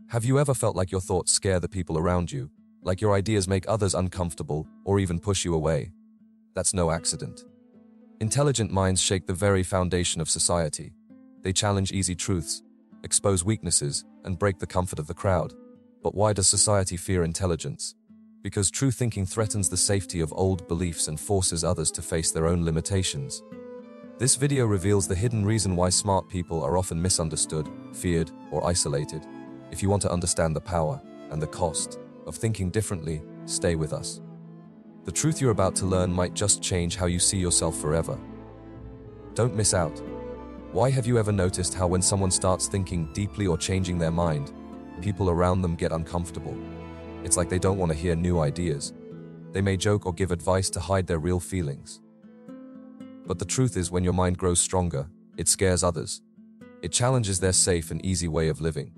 Have you ever felt like your thoughts scare the people around you, like your ideas make others uncomfortable or even push you away? That's no accident. Intelligent minds shake the very foundation of society. They challenge easy truths, expose weaknesses, and break the comfort of the crowd. But why does society fear intelligence? Because true thinking threatens the safety of old beliefs and forces others to face their own limitations. This video reveals the hidden reason why smart people are often misunderstood, feared, or isolated. If you want to understand the power and the cost of thinking differently, stay with us. The truth you're about to learn might just change how you see yourself forever. Don't miss out. Why have you ever noticed how when someone starts thinking deeply or changing their mind, people around them get uncomfortable? It's like they don't want to hear new ideas. They may joke or give advice to hide their real feelings. But the truth is, when your mind grows stronger, it scares others. It challenges their safe and easy way of living.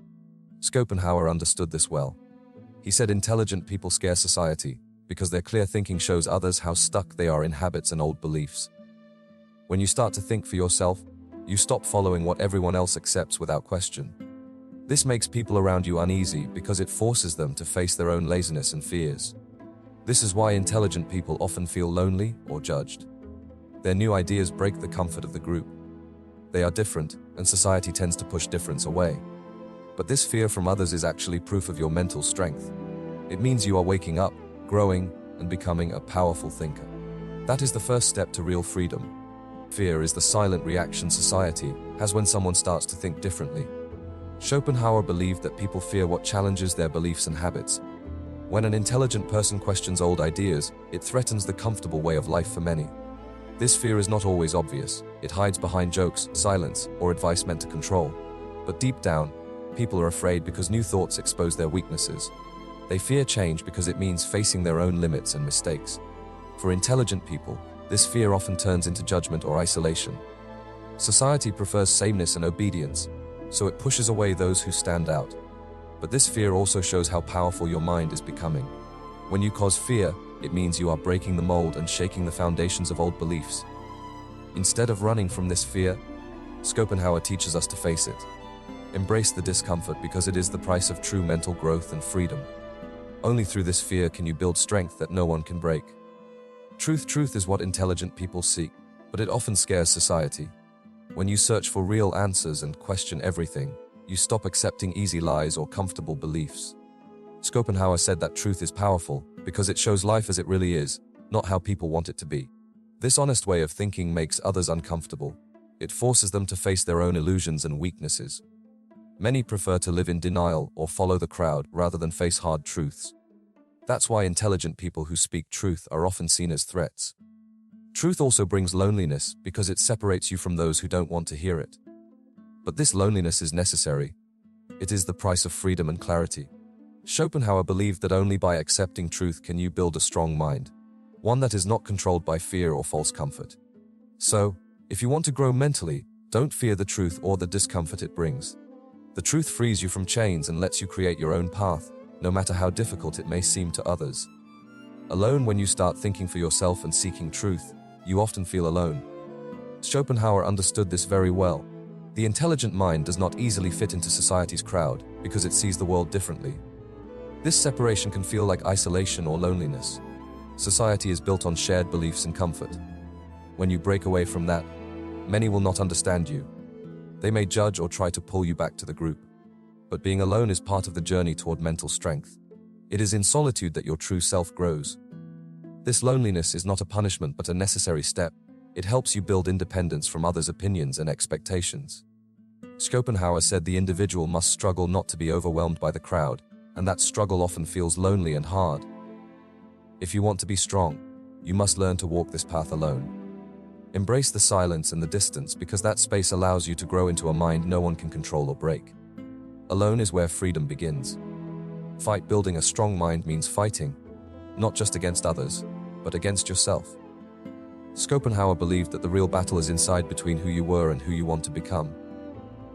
Schopenhauer understood this well. He said intelligent people scare society because their clear thinking shows others how stuck they are in habits and old beliefs. When you start to think for yourself, you stop following what everyone else accepts without question. This makes people around you uneasy because it forces them to face their own laziness and fears. This is why intelligent people often feel lonely or judged. Their new ideas break the comfort of the group. They are different, and society tends to push difference away. But this fear from others is actually proof of your mental strength. It means you are waking up, growing, and becoming a powerful thinker. That is the first step to real freedom. Fear is the silent reaction society has when someone starts to think differently. Schopenhauer believed that people fear what challenges their beliefs and habits. When an intelligent person questions old ideas, it threatens the comfortable way of life for many. This fear is not always obvious. It hides behind jokes, silence, or advice meant to control. But deep down, people are afraid because new thoughts expose their weaknesses. They fear change because it means facing their own limits and mistakes. For intelligent people, this fear often turns into judgment or isolation. Society prefers sameness and obedience, so it pushes away those who stand out. But this fear also shows how powerful your mind is becoming. When you cause fear, it means you are breaking the mold and shaking the foundations of old beliefs. Instead of running from this fear, Schopenhauer teaches us to face it. Embrace the discomfort because it is the price of true mental growth and freedom. Only through this fear can you build strength that no one can break. Truth is what intelligent people seek, but it often scares society. When you search for real answers and question everything, you stop accepting easy lies or comfortable beliefs. Schopenhauer said that truth is powerful because it shows life as it really is, not how people want it to be. This honest way of thinking makes others uncomfortable. It forces them to face their own illusions and weaknesses. Many prefer to live in denial or follow the crowd rather than face hard truths. That's why intelligent people who speak truth are often seen as threats. Truth also brings loneliness because it separates you from those who don't want to hear it. But this loneliness is necessary. It is the price of freedom and clarity. Schopenhauer believed that only by accepting truth can you build a strong mind, one that is not controlled by fear or false comfort. So, if you want to grow mentally, don't fear the truth or the discomfort it brings. The truth frees you from chains and lets you create your own path, no matter how difficult it may seem to others. Alone, when you start thinking for yourself and seeking truth, you often feel alone. Schopenhauer understood this very well. The intelligent mind does not easily fit into society's crowd because it sees the world differently. This separation can feel like isolation or loneliness. Society is built on shared beliefs and comfort. When you break away from that, many will not understand you. They may judge or try to pull you back to the group. But being alone is part of the journey toward mental strength. It is in solitude that your true self grows. This loneliness is not a punishment but a necessary step. It helps you build independence from others' opinions and expectations. Schopenhauer said the individual must struggle not to be overwhelmed by the crowd, and that struggle often feels lonely and hard. If you want to be strong, you must learn to walk this path alone. Embrace the silence and the distance because that space allows you to grow into a mind no one can control or break. Alone is where freedom begins. Building a strong mind means fighting, not just against others, but against yourself. Schopenhauer believed that the real battle is inside between who you were and who you want to become.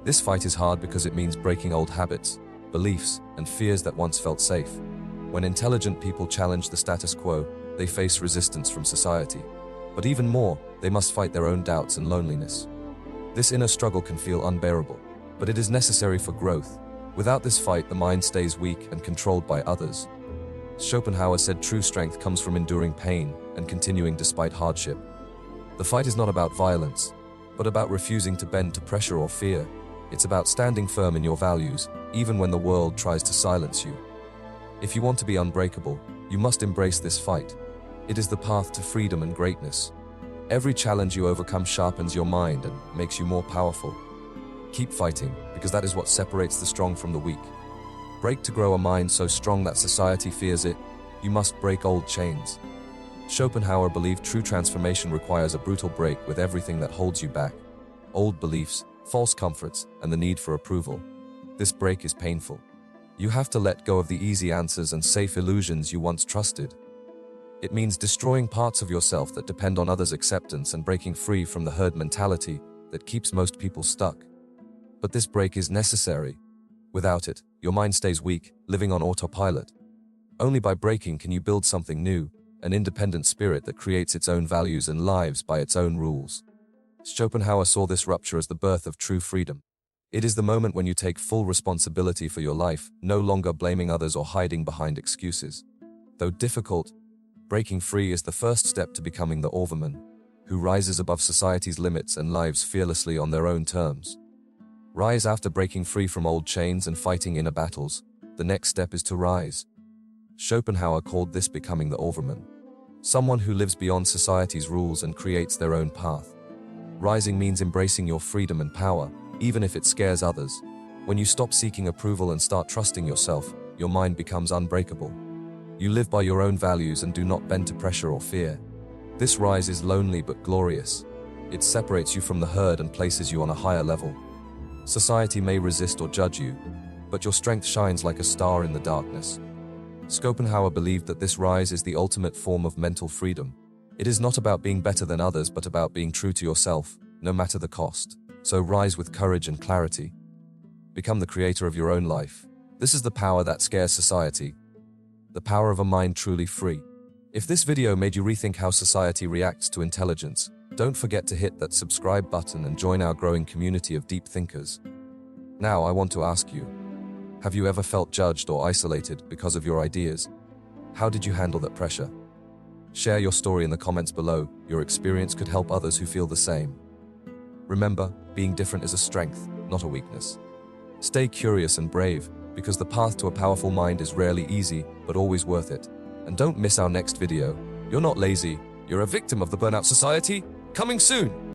This fight is hard because it means breaking old habits, beliefs, and fears that once felt safe. When intelligent people challenge the status quo, they face resistance from society. But even more, they must fight their own doubts and loneliness. This inner struggle can feel unbearable, but it is necessary for growth. Without this fight, the mind stays weak and controlled by others. Schopenhauer said true strength comes from enduring pain and continuing despite hardship. The fight is not about violence, but about refusing to bend to pressure or fear. It's about standing firm in your values, even when the world tries to silence you. If you want to be unbreakable, you must embrace this fight. It is the path to freedom and greatness. Every challenge you overcome sharpens your mind and makes you more powerful. Keep fighting, because that is what separates the strong from the weak. Break to grow a mind so strong that society fears it. You must break old chains. Schopenhauer believed true transformation requires a brutal break with everything that holds you back. Old beliefs, false comforts, and the need for approval. This break is painful. You have to let go of the easy answers and safe illusions you once trusted. It means destroying parts of yourself that depend on others' acceptance and breaking free from the herd mentality that keeps most people stuck. But this break is necessary. Without it, your mind stays weak, living on autopilot. Only by breaking can you build something new, an independent spirit that creates its own values and lives by its own rules. Schopenhauer saw this rupture as the birth of true freedom. It is the moment when you take full responsibility for your life, no longer blaming others or hiding behind excuses. Though difficult, breaking free is the first step to becoming the overman, who rises above society's limits and lives fearlessly on their own terms. Rise after breaking free from old chains and fighting inner battles. The next step is to rise. Schopenhauer called this becoming the overman, someone who lives beyond society's rules and creates their own path. Rising means embracing your freedom and power, even if it scares others. When you stop seeking approval and start trusting yourself, your mind becomes unbreakable. You live by your own values and do not bend to pressure or fear. This rise is lonely but glorious. It separates you from the herd and places you on a higher level. Society may resist or judge you, but your strength shines like a star in the darkness. Schopenhauer believed that this rise is the ultimate form of mental freedom. It is not about being better than others, but about being true to yourself, no matter the cost. So rise with courage and clarity. Become the creator of your own life. This is the power that scares society. The power of a mind truly free. If this video made you rethink how society reacts to intelligence, don't forget to hit that subscribe button and join our growing community of deep thinkers. Now I want to ask you, have you ever felt judged or isolated because of your ideas? How did you handle that pressure? Share your story in the comments below. Your experience could help others who feel the same. Remember, being different is a strength, not a weakness. Stay curious and brave, because the path to a powerful mind is rarely easy, but always worth it. And don't miss our next video. You're not lazy, you're a victim of the burnout society. Coming soon!